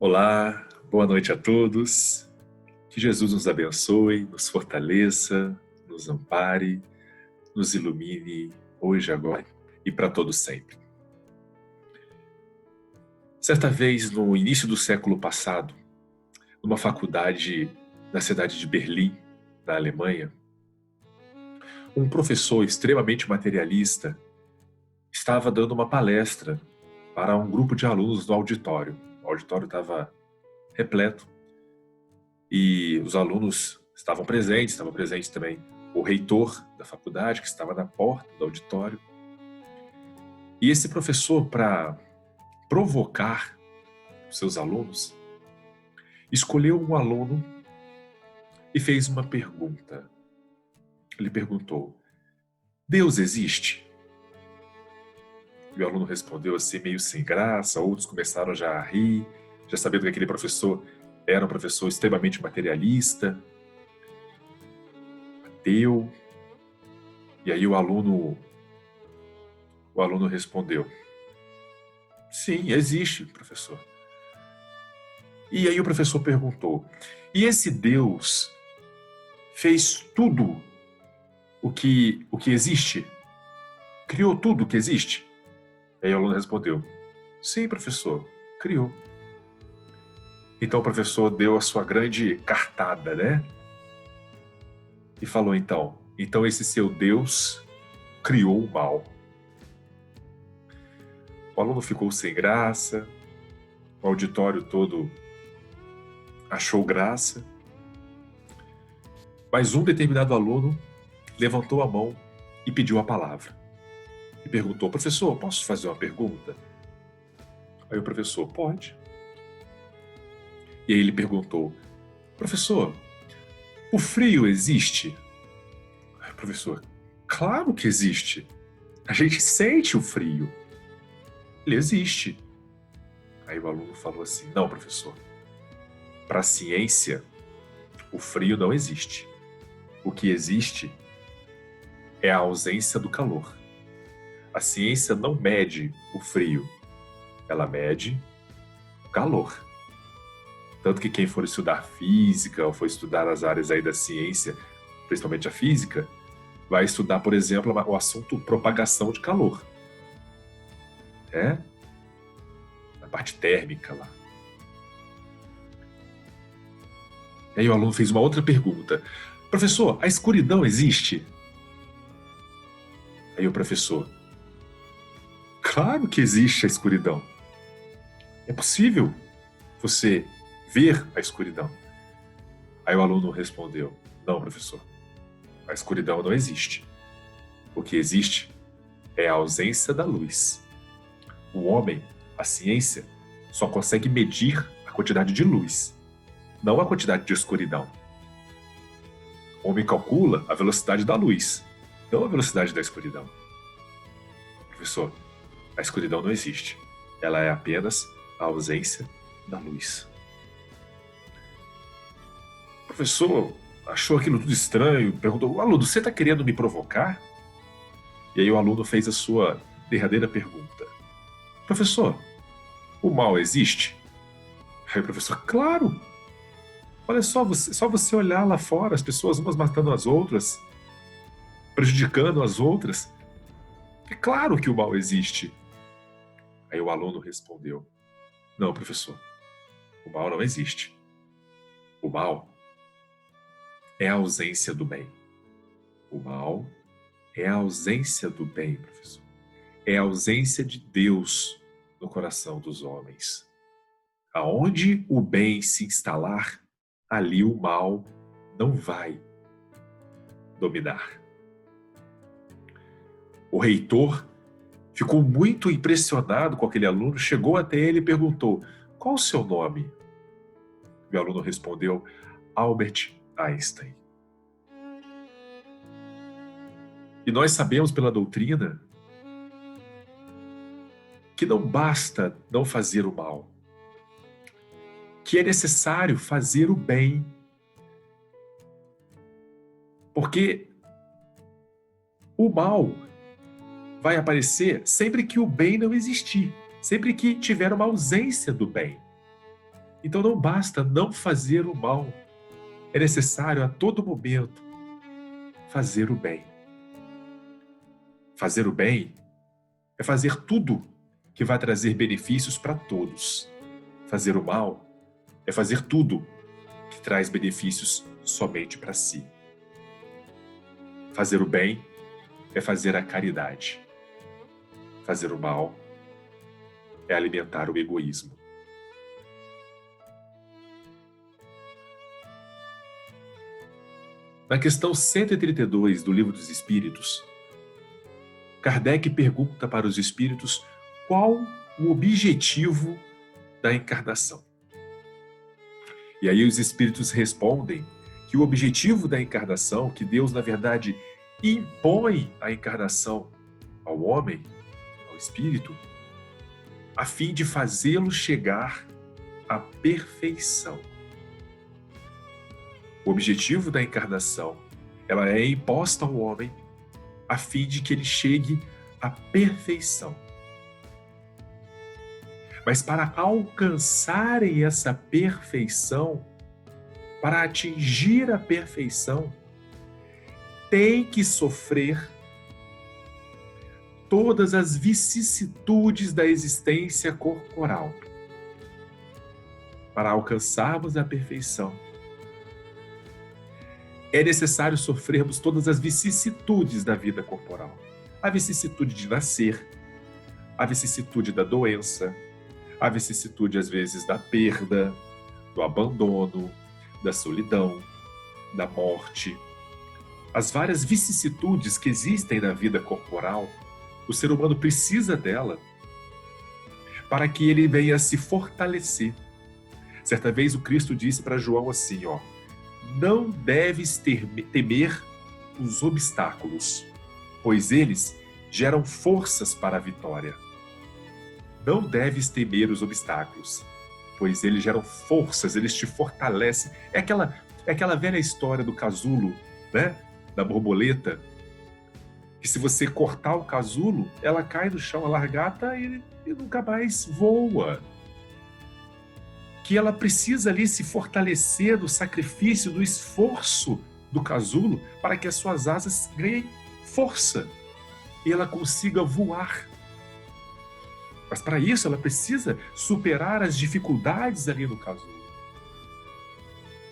Olá, boa noite a todos. Que Jesus nos abençoe, nos fortaleça, nos ampare, nos ilumine hoje, agora e para todo sempre. Certa vez, no início do século passado, numa faculdade na cidade de Berlim, na Alemanha, um professor extremamente materialista estava dando uma palestra para um grupo de alunos no auditório. O auditório estava repleto e os alunos estavam presentes, estava presente também o reitor da faculdade, que estava na porta do auditório. E esse professor, para provocar os seus alunos, escolheu um aluno e fez uma pergunta. Ele perguntou: Deus existe? E o aluno respondeu assim, meio sem graça. Outros começaram já a rir, já sabendo que aquele professor era um professor extremamente materialista, ateu. E aí o aluno respondeu: sim, existe, professor. E aí o professor perguntou: e esse Deus fez tudo o que existe? Criou tudo o que existe? E aí o aluno respondeu: sim, professor, criou. Então o professor deu a sua grande cartada, né? E falou: então esse seu Deus criou o mal. O aluno ficou sem graça, o auditório todo achou graça, mas um determinado aluno levantou a mão e pediu a palavra. E perguntou: professor, posso fazer uma pergunta? Aí o professor: pode. E aí ele perguntou: professor, o frio existe? Aí o professor: claro que existe. A gente sente o frio. Ele existe. Aí o aluno falou assim: não, professor, para a ciência, o frio não existe. O que existe é a ausência do calor. A ciência não mede o frio, ela mede o calor. Tanto que quem for estudar física ou for estudar as áreas aí da ciência, principalmente a física, vai estudar, por exemplo, o assunto propagação de calor. Na parte térmica lá. E aí o aluno fez uma outra pergunta: professor, a escuridão existe? Aí o professor: claro que existe a escuridão. É possível você ver a escuridão. Aí o aluno respondeu: não, professor, a escuridão não existe. O que existe é a ausência da luz. O homem, a ciência, só consegue medir a quantidade de luz, não a quantidade de escuridão. O homem calcula a velocidade da luz, não a velocidade da escuridão. Professor, a escuridão não existe. Ela é apenas a ausência da luz. O professor achou aquilo tudo estranho, perguntou: aluno, você está querendo me provocar? E aí o aluno fez a sua derradeira pergunta: professor, o mal existe? Aí o professor: claro! Olha só você olhar lá fora, as pessoas umas matando as outras, prejudicando as outras. É claro que o mal existe. Aí o aluno respondeu: não, professor, o mal não existe. O mal é a ausência do bem. O mal é a ausência do bem, professor. É a ausência de Deus no coração dos homens. Aonde o bem se instalar, ali o mal não vai dominar. O reitor ficou muito impressionado com aquele aluno, chegou até ele e perguntou: qual o seu nome? E o aluno respondeu: Albert Einstein. E nós sabemos pela doutrina que não basta não fazer o mal, que é necessário fazer o bem. Porque o mal vai aparecer sempre que o bem não existir, sempre que tiver uma ausência do bem. Então não basta não fazer o mal, é necessário a todo momento fazer o bem. Fazer o bem é fazer tudo que vai trazer benefícios para todos. Fazer o mal é fazer tudo que traz benefícios somente para si. Fazer o bem é fazer a caridade. Fazer o mal é alimentar o egoísmo. Na questão 132 do Livro dos Espíritos, Kardec pergunta para os espíritos qual o objetivo da encarnação. E aí os espíritos respondem que o objetivo da encarnação, que Deus, na verdade, impõe a encarnação ao homem, ao espírito, a fim de fazê-lo chegar à perfeição. O objetivo da encarnação, ela é imposta ao homem a fim de que ele chegue à perfeição. Mas para alcançarem essa perfeição, para atingir a perfeição, tem que sofrer todas as vicissitudes da existência corporal. Para alcançarmos a perfeição, é necessário sofrermos todas as vicissitudes da vida corporal. A vicissitude de nascer, a vicissitude da doença, a vicissitude, às vezes, da perda, do abandono, da solidão, da morte. As várias vicissitudes que existem na vida corporal, o ser humano precisa dela para que ele venha a se fortalecer. Certa vez o Cristo disse para João assim, não deves temer os obstáculos, pois eles geram forças para a vitória. Não deves temer os obstáculos, pois eles geram forças, eles te fortalecem. É aquela velha história do casulo, né? Da borboleta, que se você cortar o casulo, ela cai no chão, a largata e nunca mais voa. Que ela precisa ali se fortalecer do sacrifício, do esforço do casulo, para que as suas asas ganhem força e ela consiga voar. Mas para isso ela precisa superar as dificuldades ali no casulo.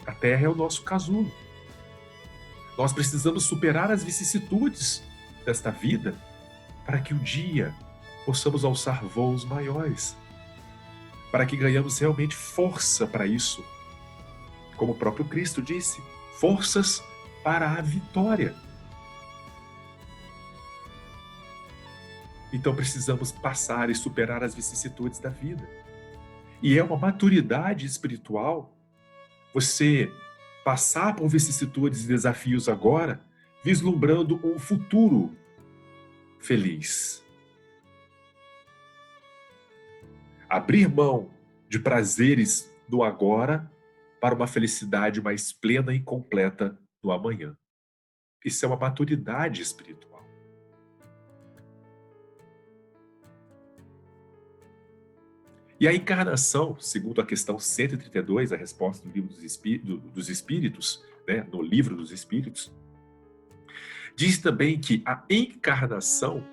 A Terra é o nosso casulo. Nós precisamos superar as vicissitudes desta vida para que um dia possamos alçar voos maiores, para que ganhamos realmente força para isso. Como o próprio Cristo disse, forças para a vitória. Então precisamos passar e superar as vicissitudes da vida. E é uma maturidade espiritual você passar por vicissitudes e desafios agora, vislumbrando um futuro feliz. Abrir mão de prazeres do agora para uma felicidade mais plena e completa do amanhã. Isso é uma maturidade espiritual. E a encarnação, segundo a questão 132, a resposta do Livro dos Espíritos, né, no Livro dos Espíritos, diz também que a encarnação,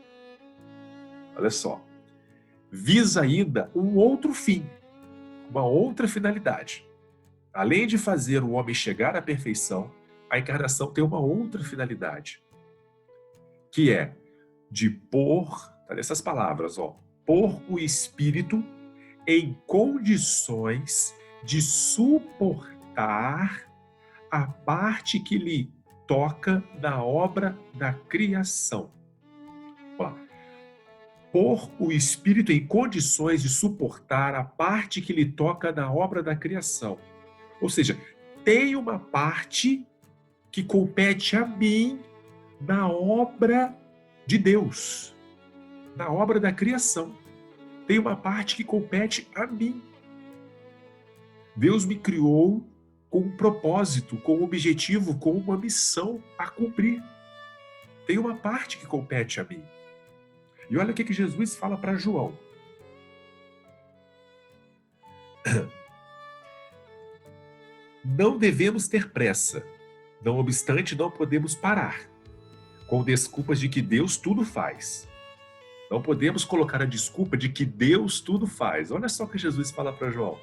olha só, visa ainda um outro fim, uma outra finalidade. Além de fazer o homem chegar à perfeição, a encarnação tem uma outra finalidade, que é de pôr, tá nessas palavras, pôr o espírito em condições de suportar a parte que lhe toca na obra da criação. Vamos lá. Pôr o espírito em condições de suportar a parte que lhe toca na obra da criação. Ou seja, tem uma parte que compete a mim na obra de Deus, na obra da criação. Tem uma parte que compete a mim. Deus me criou com um propósito, com um objetivo, com uma missão a cumprir. Tem uma parte que compete a mim. E olha o que Jesus fala para João. Não devemos ter pressa. Não obstante, não podemos parar, com desculpas de que Deus tudo faz. Não podemos colocar a desculpa de que Deus tudo faz. Olha só o que Jesus fala para João.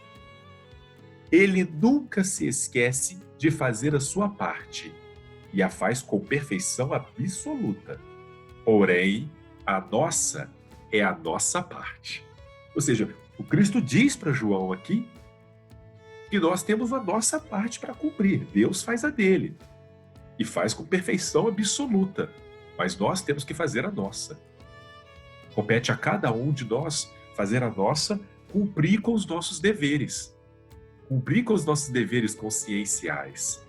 Ele nunca se esquece de fazer a sua parte e a faz com perfeição absoluta. Porém, a nossa é a nossa parte. Ou seja, o Cristo diz para João aqui que nós temos a nossa parte para cumprir. Deus faz a dele e faz com perfeição absoluta, mas nós temos que fazer a nossa. Compete a cada um de nós fazer a nossa, cumprir com os nossos deveres. Cumprir com os nossos deveres conscienciais.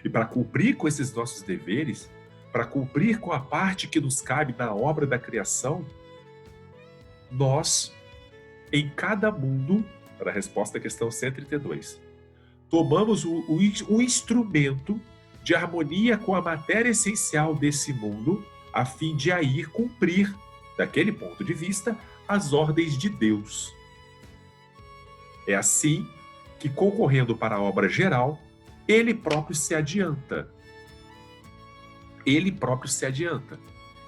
E para cumprir com esses nossos deveres, para cumprir com a parte que nos cabe na obra da criação, nós, em cada mundo, para a resposta à questão 132, tomamos o instrumento de harmonia com a matéria essencial desse mundo, a fim de aí cumprir, daquele ponto de vista, as ordens de Deus. É assim que, concorrendo para a obra geral, ele próprio se adianta. Ele próprio se adianta.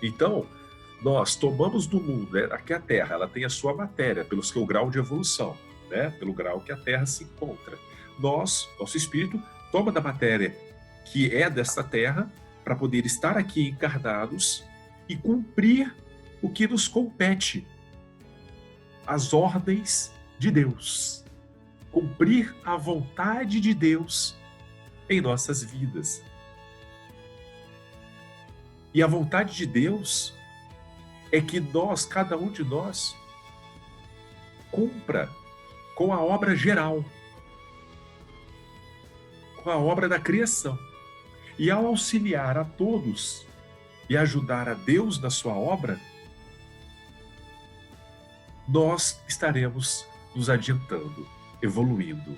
Então, nós tomamos do mundo, né, aqui a Terra, ela tem a sua matéria, pelo seu grau de evolução, né, pelo grau que a Terra se encontra. Nosso espírito, toma da matéria que é desta Terra, para poder estar aqui encarnados e cumprir o que nos compete, as ordens de Deus. Cumprir a vontade de Deus em nossas vidas. E a vontade de Deus é que nós, cada um de nós, cumpra com a obra geral, com a obra da criação. E ao auxiliar a todos e ajudar a Deus na sua obra, nós estaremos nos adiantando, evoluindo.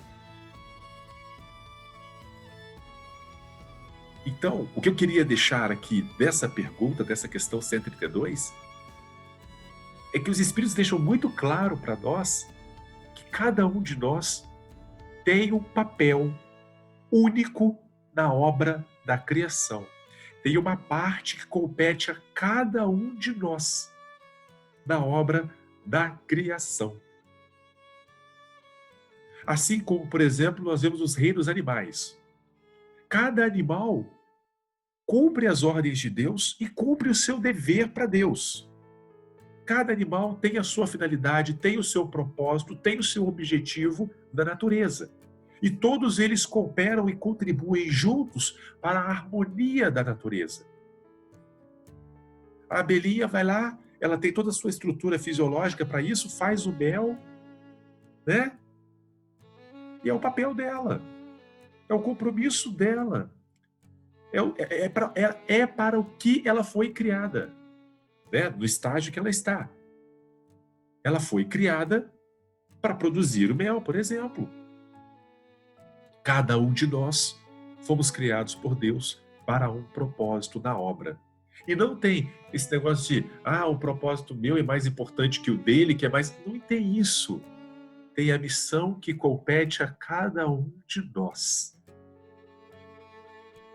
Então, o que eu queria deixar aqui dessa pergunta, dessa questão 132, é que os Espíritos deixam muito claro para nós que cada um de nós tem um papel único na obra da criação. Tem uma parte que compete a cada um de nós na obra da criação. Assim como, por exemplo, nós vemos os reinos animais. Cada animal cumpre as ordens de Deus e cumpre o seu dever para Deus. Cada animal tem a sua finalidade, tem o seu propósito, tem o seu objetivo na natureza. E todos eles cooperam e contribuem juntos para a harmonia da natureza. A abelhinha vai lá, ela tem toda a sua estrutura fisiológica para isso, faz o mel, né? E é o papel dela, é o compromisso dela, é para o que ela foi criada, né? No estágio que ela está. Ela foi criada para produzir o mel, por exemplo. Cada um de nós fomos criados por Deus para um propósito na obra. E não tem esse negócio de, o propósito meu é mais importante que o dele, que é mais... Não tem isso. Tem a missão que compete a cada um de nós.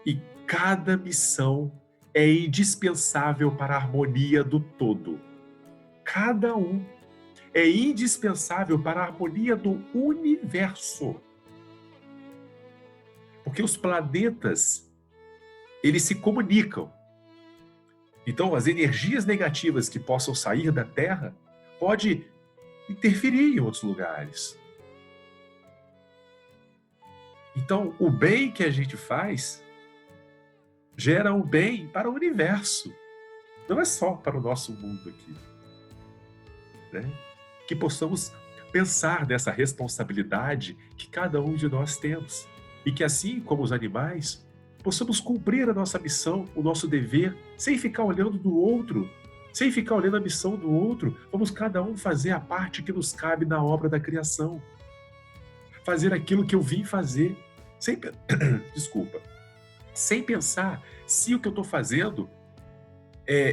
E cada missão é indispensável para a harmonia do todo. Cada um é indispensável para a harmonia do universo. Porque os planetas, eles se comunicam. Então, as energias negativas que possam sair da Terra podem interferir em outros lugares. Então, o bem que a gente faz gera um bem para o universo. Não é só para o nosso mundo aqui. Né? Que possamos pensar nessa responsabilidade que cada um de nós temos. E que assim como os animais, possamos cumprir a nossa missão, o nosso dever, sem ficar olhando do outro, sem ficar olhando a missão do outro. Vamos cada um fazer a parte que nos cabe na obra da criação. Fazer aquilo que eu vim fazer. Sem pensar se o que eu estou fazendo,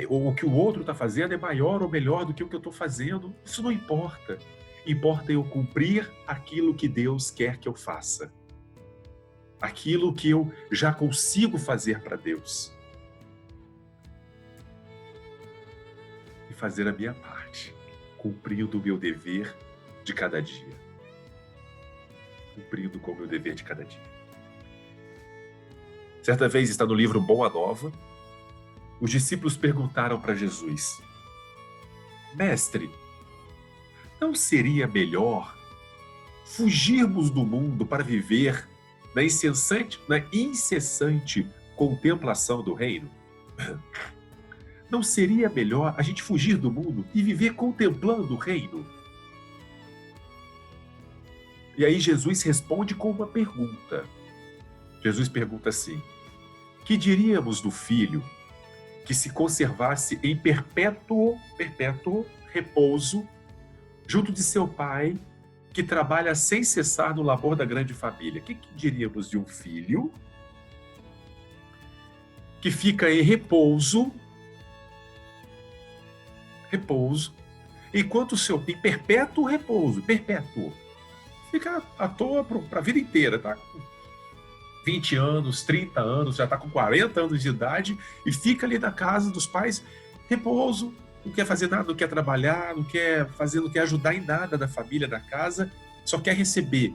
ou o que o outro está fazendo é maior ou melhor do que o que eu estou fazendo. Isso não importa. Importa eu cumprir aquilo que Deus quer que eu faça. aquilo que eu já consigo fazer para Deus e fazer a minha parte, cumprindo o meu dever de cada dia. Cumprindo com o meu dever de cada dia. Certa vez, está no livro Boa Nova, os discípulos perguntaram para Jesus: Mestre, não seria melhor fugirmos do mundo para viver na incessante contemplação do reino? Não seria melhor a gente fugir do mundo e viver contemplando o reino? E aí Jesus responde com uma pergunta. Jesus pergunta assim: que diríamos do filho que se conservasse em perpétuo repouso junto de seu pai, que trabalha sem cessar no labor da grande família? O que diríamos de um filho que fica em repouso, enquanto o seu tem perpétuo repouso, fica à toa para a vida inteira, tá? 20 anos, 30 anos, já está com 40 anos de idade e fica ali na casa dos pais, repouso, não quer fazer nada, não quer trabalhar, não quer ajudar em nada da família, da casa, só quer receber,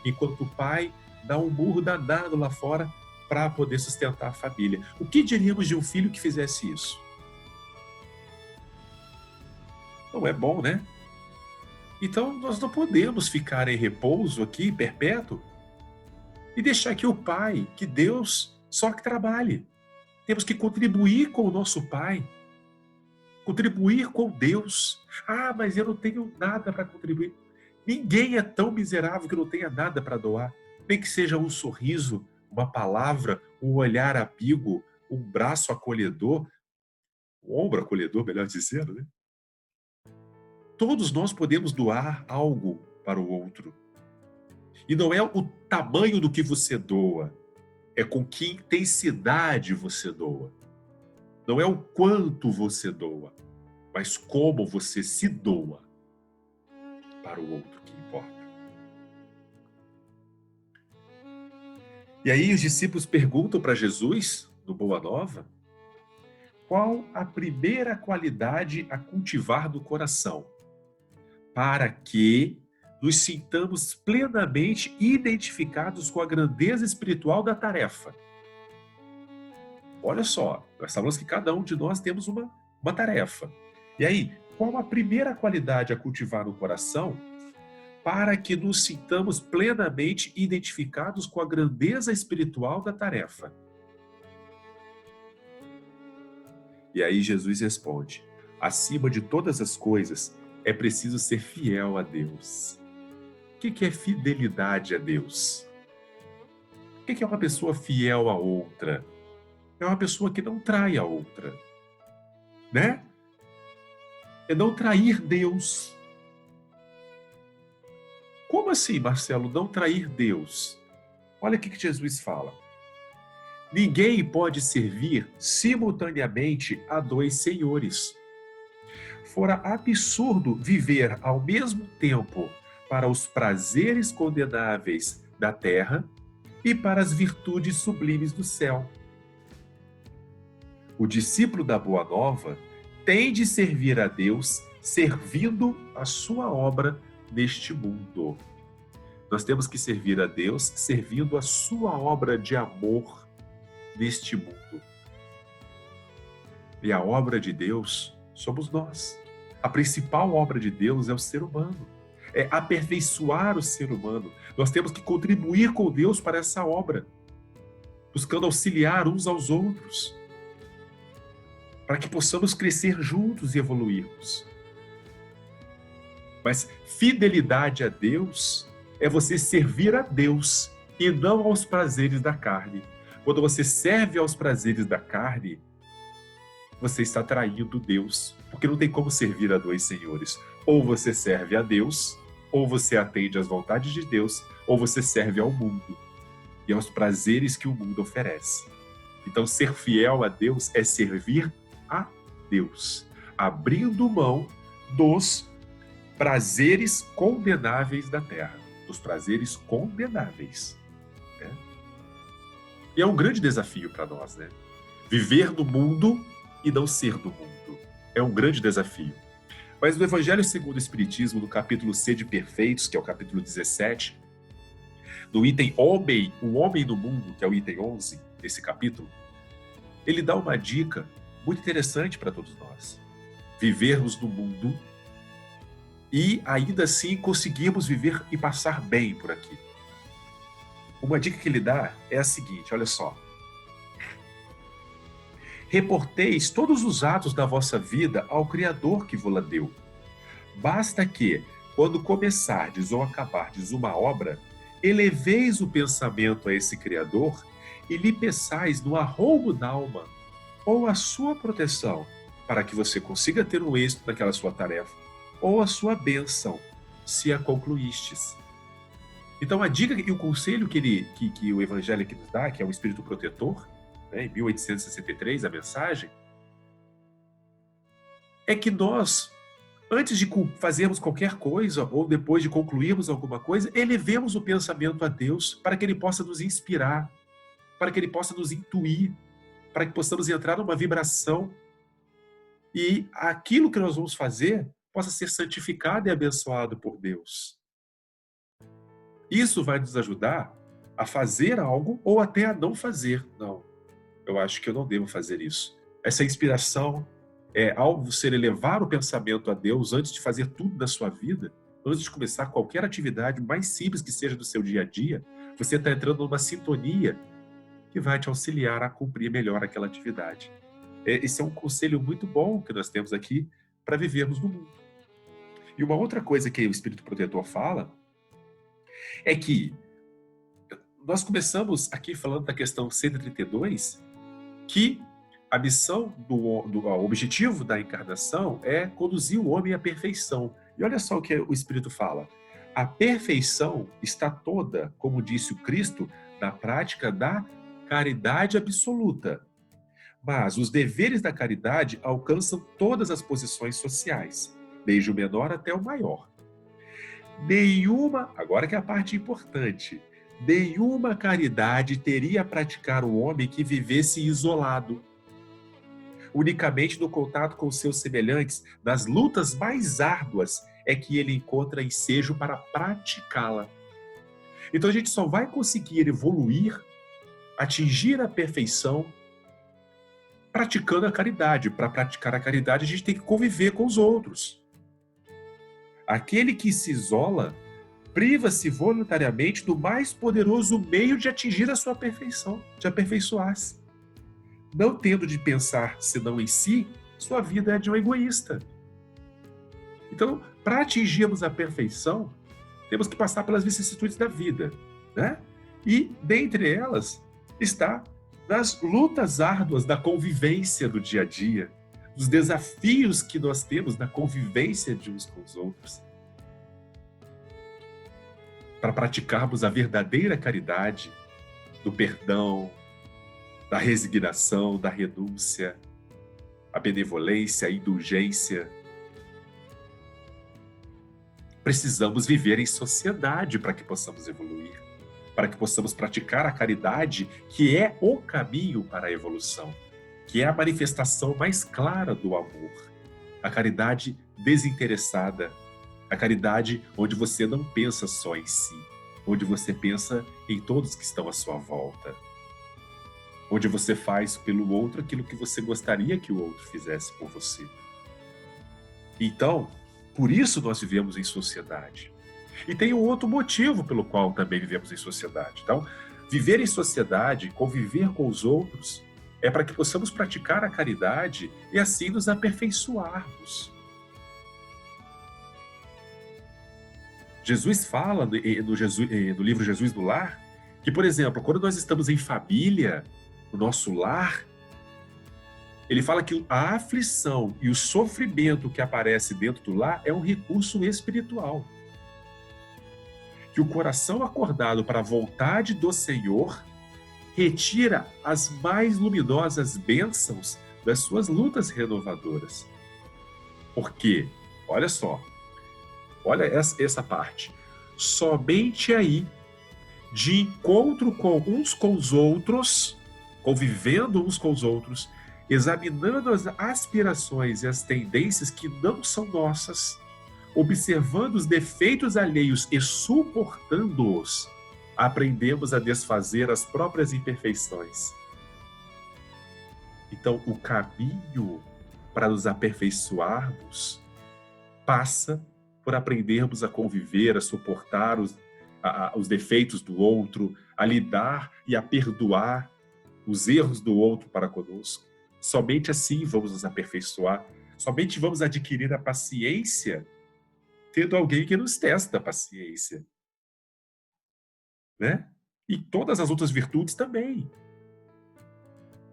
enquanto o pai dá um murro danado lá fora para poder sustentar a família. O que diríamos de um filho que fizesse isso? Não é bom, né? Então, nós não podemos ficar em repouso aqui, perpétuo, e deixar que o Pai, que Deus, só que trabalhe. Temos que contribuir com o nosso Pai, contribuir com Deus. Ah, mas eu não tenho nada para contribuir. Ninguém é tão miserável que não tenha nada para doar. Nem que seja um sorriso, uma palavra, um olhar amigo, um braço acolhedor, um ombro acolhedor, melhor dizendo, né? Todos nós podemos doar algo para o outro. E não é o tamanho do que você doa, é com que intensidade você doa. Não é o quanto você doa, mas como você se doa para o outro que importa. E aí os discípulos perguntam para Jesus, no Boa Nova, qual a primeira qualidade a cultivar no coração, para que nos sintamos plenamente identificados com a grandeza espiritual da tarefa. Olha só, nós falamos que cada um de nós temos uma tarefa. E aí, qual a primeira qualidade a cultivar no coração para que nos sintamos plenamente identificados com a grandeza espiritual da tarefa? E aí Jesus responde: acima de todas as coisas, é preciso ser fiel a Deus. O que é fidelidade a Deus? O que é uma pessoa fiel a outra? É uma pessoa que não trai a outra, né? É não trair Deus. Como assim, Marcelo, não trair Deus? Olha o que Jesus fala. Ninguém pode servir simultaneamente a dois senhores. Fora absurdo viver ao mesmo tempo para os prazeres condenáveis da terra e para as virtudes sublimes do céu. O discípulo da Boa Nova tem de servir a Deus servindo a sua obra neste mundo. Nós temos que servir a Deus servindo a sua obra de amor neste mundo. E a obra de Deus somos nós. A principal obra de Deus é o ser humano. É aperfeiçoar o ser humano. Nós temos que contribuir com Deus para essa obra, buscando auxiliar uns aos outros, para que possamos crescer juntos e evoluirmos. Mas fidelidade a Deus é você servir a Deus e não aos prazeres da carne. Quando você serve aos prazeres da carne, você está traindo Deus, porque não tem como servir a dois senhores. Ou você serve a Deus, ou você atende às vontades de Deus, ou você serve ao mundo e aos prazeres que o mundo oferece. Então, ser fiel a Deus é servir a Deus, abrindo mão dos prazeres condenáveis da terra, os prazeres condenáveis, né? E é um grande desafio para nós, né? Viver no mundo e não ser do mundo. É um grande desafio. Mas no Evangelho segundo o Espiritismo, no capítulo Sede Perfeitos, que é o capítulo 17, no item Homem, o Homem no Mundo, que é o item 11 desse capítulo, ele dá uma dica muito interessante para todos nós. Vivermos no mundo e ainda assim conseguirmos viver e passar bem por aqui. Uma dica que ele dá é a seguinte, olha só. Reporteis todos os atos da vossa vida ao Criador que vô-la deu. Basta que, quando começardes ou acabardes uma obra, eleveis o pensamento a esse Criador e lhe peçais no arroubo d'alma ou a sua proteção, para que você consiga ter um êxito naquela sua tarefa, ou a sua bênção, se a concluístes. Então a dica e o conselho que o Evangelho aqui nos dá, que é o Espírito Protetor, né, em 1863, a mensagem, é que nós, antes de fazermos qualquer coisa, ou depois de concluirmos alguma coisa, elevemos o pensamento a Deus para que Ele possa nos inspirar, para que Ele possa nos intuir, para que possamos entrar numa vibração e aquilo que nós vamos fazer possa ser santificado e abençoado por Deus. Isso vai nos ajudar a fazer algo ou até a não fazer. Não, eu acho que eu não devo fazer isso. Essa inspiração é ao você elevar o pensamento a Deus antes de fazer tudo da sua vida, antes de começar qualquer atividade, mais simples que seja do seu dia a dia, você está entrando numa sintonia que vai te auxiliar a cumprir melhor aquela atividade. Esse é um conselho muito bom que nós temos aqui para vivermos no mundo. E uma outra coisa que o Espírito Protetor fala é que nós começamos aqui falando da questão 132, que a missão, o objetivo da encarnação é conduzir o homem à perfeição. E olha só o que o Espírito fala. A perfeição está toda, como disse o Cristo, na prática da caridade absoluta. Mas os deveres da caridade alcançam todas as posições sociais, desde o menor até o maior. Agora que é a parte importante, nenhuma caridade teria a praticar o homem que vivesse isolado, unicamente no contato com os seus semelhantes, nas lutas mais árduas, é que ele encontra ensejo para praticá-la. Então a gente só vai conseguir evoluir, atingir a perfeição, praticando a caridade. Para praticar a caridade, a gente tem que conviver com os outros. Aquele que se isola, priva-se voluntariamente do mais poderoso meio de atingir a sua perfeição, de aperfeiçoar-se. Não tendo de pensar senão em si, sua vida é de um egoísta. Então, para atingirmos a perfeição, temos que passar pelas vicissitudes da vida, né? E, dentre elas, está nas lutas árduas da convivência do dia a dia, dos desafios que nós temos na convivência de uns com os outros. Para praticarmos a verdadeira caridade, do perdão, da resignação, da renúncia, a benevolência, a indulgência. Precisamos viver em sociedade para que possamos evoluir, para que possamos praticar a caridade, que é o caminho para a evolução, que é a manifestação mais clara do amor. A caridade desinteressada, a caridade onde você não pensa só em si, onde você pensa em todos que estão à sua volta, onde você faz pelo outro aquilo que você gostaria que o outro fizesse por você. Então, por isso nós vivemos em sociedade. E tem um outro motivo pelo qual também vivemos em sociedade. Então, viver em sociedade, conviver com os outros, é para que possamos praticar a caridade e assim nos aperfeiçoarmos. Jesus fala no livro Jesus do Lar que, por exemplo, quando nós estamos em família, no nosso lar, ele fala que a aflição e o sofrimento que aparece dentro do lar é um recurso espiritual. Que o coração acordado para a vontade do Senhor retira as mais luminosas bênçãos das suas lutas renovadoras. Porque, olha só, olha essa parte. somente aí, de encontro com uns com os outros, convivendo uns com os outros, examinando as aspirações e as tendências que não são nossas, observando os defeitos alheios e suportando-os, aprendemos a desfazer as próprias imperfeições. Então, o caminho para nos aperfeiçoarmos passa por aprendermos a conviver, a suportar os defeitos do outro, a lidar e a perdoar os erros do outro para conosco. Somente assim vamos nos aperfeiçoar, somente vamos adquirir a paciência tendo alguém que nos testa a paciência, né? E todas as outras virtudes também.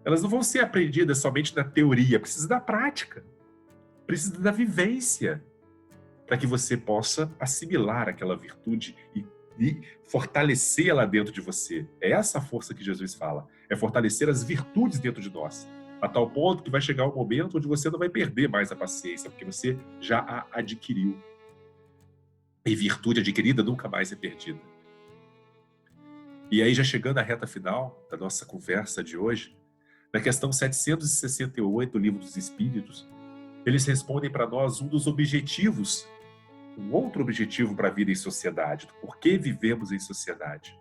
Elas não vão ser aprendidas somente na teoria, precisa da prática, precisa da vivência, para que você possa assimilar aquela virtude e fortalecê-la dentro de você. É essa a força que Jesus fala, é fortalecer as virtudes dentro de nós, a tal ponto que vai chegar um momento onde você não vai perder mais a paciência, porque você já a adquiriu. E virtude adquirida nunca mais é perdida. E aí, já chegando à reta final da nossa conversa de hoje, na questão 768 do Livro dos Espíritos, eles respondem para nós um dos objetivos, um outro objetivo para a vida em sociedade, do porquê vivemos em sociedade.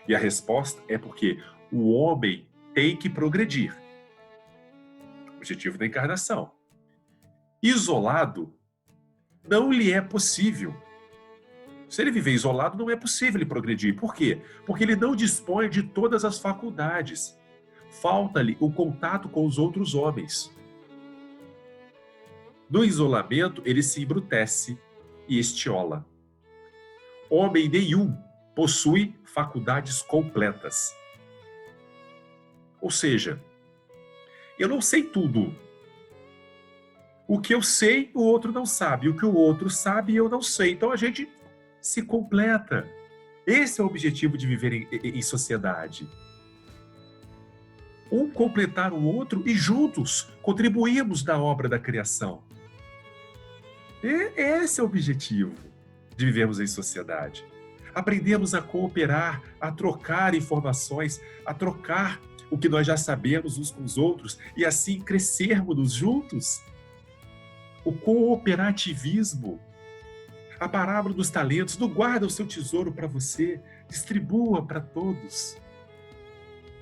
E a resposta é porque o homem tem que progredir. Objetivo da encarnação. Isolado, não lhe é possível. Se ele viver isolado, não é possível ele progredir. Por quê? Porque ele não dispõe de todas as faculdades. Falta-lhe o contato com os outros homens. No isolamento, ele se embrutece e estiola. Homem nenhum possui faculdades completas. Ou seja, eu não sei tudo. O que eu sei, o outro não sabe. O que o outro sabe, eu não sei. Então a gente se completa. Esse é o objetivo de viver em sociedade. Um completar o outro e juntos contribuirmos na obra da criação. Esse é o objetivo de vivermos em sociedade. Aprendemos a cooperar, a trocar informações, a trocar o que nós já sabemos uns com os outros e assim crescermos juntos. O cooperativismo. A parábola dos talentos, não guarda o seu tesouro para você, distribua para todos.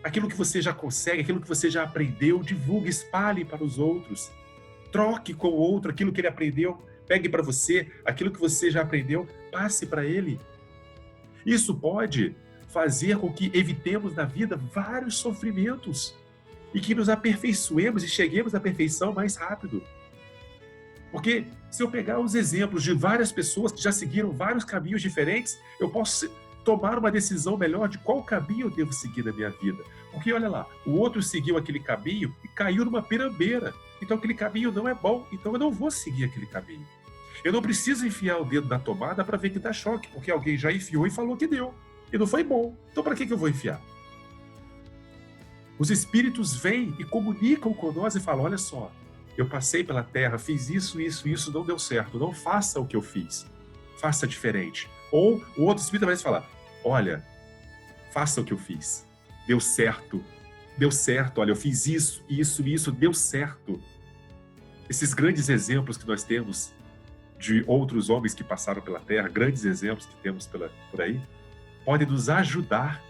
Aquilo que você já consegue, aquilo que você já aprendeu, divulgue, espalhe para os outros. Troque com o outro aquilo que ele aprendeu, pegue para você aquilo que você já aprendeu, passe para ele. Isso pode fazer com que evitemos na vida vários sofrimentos e que nos aperfeiçoemos e cheguemos à perfeição mais rápido. Porque se eu pegar os exemplos de várias pessoas que já seguiram vários caminhos diferentes, eu posso tomar uma decisão melhor de qual caminho eu devo seguir na minha vida. Porque olha lá, o outro seguiu aquele caminho e caiu numa pirambeira. Então aquele caminho não é bom, então eu não vou seguir aquele caminho. Eu não preciso enfiar o dedo na tomada para ver que dá choque, porque alguém já enfiou e falou que deu. E não foi bom. Então para que eu vou enfiar? Os espíritos vêm e comunicam com nós e falam, olha só, eu passei pela Terra, fiz isso, não deu certo. Não faça o que eu fiz. Faça diferente. Ou o outro espírito vai falar, olha, faça o que eu fiz. Deu certo. Deu certo. Olha, eu fiz isso, deu certo. Esses grandes exemplos que nós temos de outros homens que passaram pela Terra, grandes exemplos que temos por aí, podem nos ajudar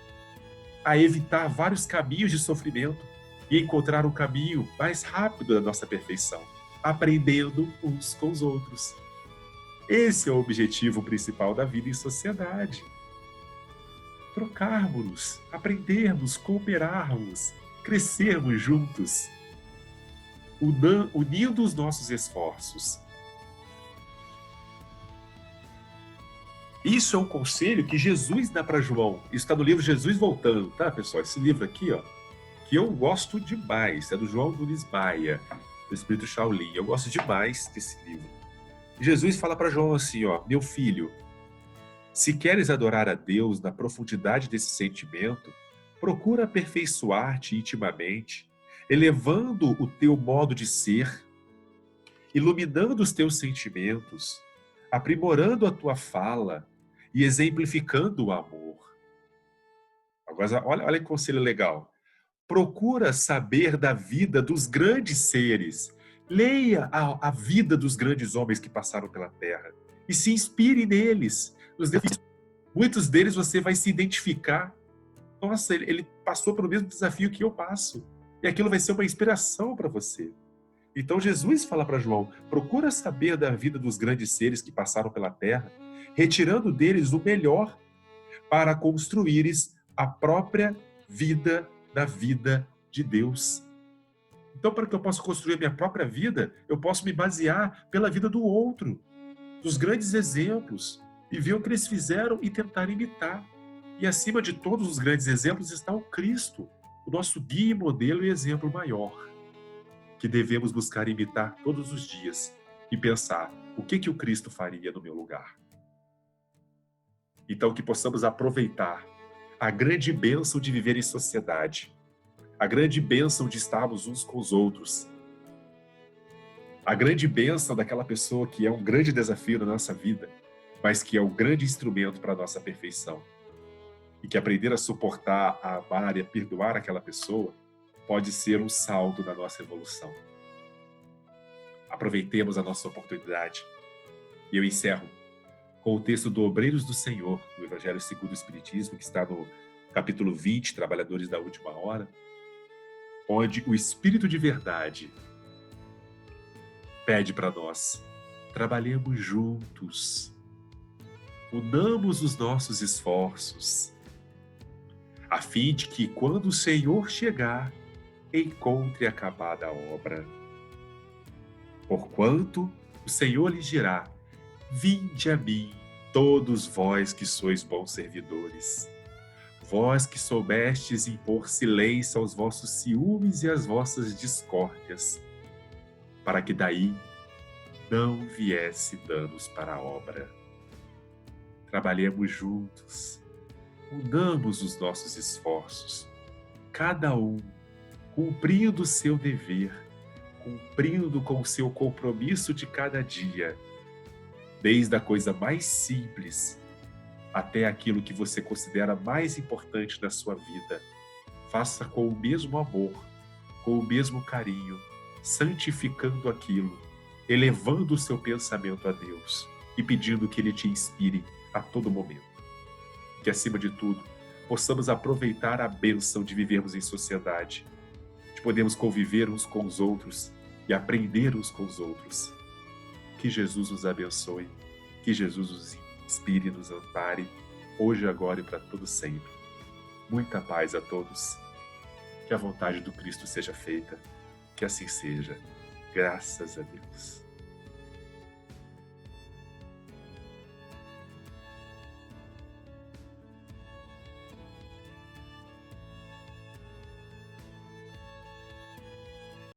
a evitar vários caminhos de sofrimento e encontrar um caminho mais rápido da nossa perfeição, aprendendo uns com os outros. Esse é o objetivo principal da vida em sociedade. Trocarmos, aprendermos, cooperarmos, crescermos juntos, unindo os nossos esforços. Isso é um conselho que Jesus dá para João. Isso está no livro Jesus Voltando, tá, pessoal? Esse livro aqui, ó, que eu gosto demais, é do João Nunes Maia, do Espírito Shaolin. Eu gosto demais desse livro. Jesus fala para João assim, ó, meu filho, se queres adorar a Deus na profundidade desse sentimento, procura aperfeiçoar-te intimamente, elevando o teu modo de ser, iluminando os teus sentimentos, aprimorando a tua fala e exemplificando o amor. Agora, olha que conselho legal. Procura saber da vida dos grandes seres. Leia a vida dos grandes homens que passaram pela Terra e se inspire neles. Muitos deles você vai se identificar. Nossa, ele passou pelo mesmo desafio que eu passo. E aquilo vai ser uma inspiração para você. Então Jesus fala para João: procura saber da vida dos grandes seres que passaram pela Terra, retirando deles o melhor para construíres a própria vida da vida de Deus. Então, para que eu possa construir a minha própria vida, eu posso me basear pela vida do outro, dos grandes exemplos, e ver o que eles fizeram e tentar imitar. E acima de todos os grandes exemplos está o Cristo, o nosso guia, modelo e exemplo maior, que devemos buscar imitar todos os dias e pensar: o que o Cristo faria no meu lugar? Então, que possamos aproveitar a grande bênção de viver em sociedade, a grande bênção de estarmos uns com os outros, a grande bênção daquela pessoa que é um grande desafio na nossa vida, mas que é o grande instrumento para a nossa perfeição. E que aprender a suportar, a amar e a perdoar aquela pessoa pode ser um salto na nossa evolução. Aproveitemos a nossa oportunidade. E eu encerro com o texto do Obreiros do Senhor, do Evangelho segundo o Espiritismo, que está no capítulo 20, Trabalhadores da Última Hora, onde o Espírito de Verdade pede para nós: trabalhemos juntos, unamos os nossos esforços, a fim de que, quando o Senhor chegar, encontre acabada a obra. Porquanto o Senhor lhes dirá: vinde a mim, todos vós que sois bons servidores, vós que soubestes impor silêncio aos vossos ciúmes e às vossas discórdias, para que daí não viesse danos para a obra. Trabalhemos juntos, unamos os nossos esforços, cada um cumprindo o seu dever, cumprindo com o seu compromisso de cada dia, desde a coisa mais simples até aquilo que você considera mais importante na sua vida. Faça com o mesmo amor, com o mesmo carinho, santificando aquilo, elevando o seu pensamento a Deus e pedindo que Ele te inspire a todo momento. Que, acima de tudo, possamos aproveitar a bênção de vivermos em sociedade, de podermos conviver uns com os outros e aprender uns com os outros. Que Jesus nos abençoe, que Jesus nos inspire e nos ampare, hoje, agora e para todo sempre. Muita paz a todos. Que a vontade do Cristo seja feita. Que assim seja. Graças a Deus.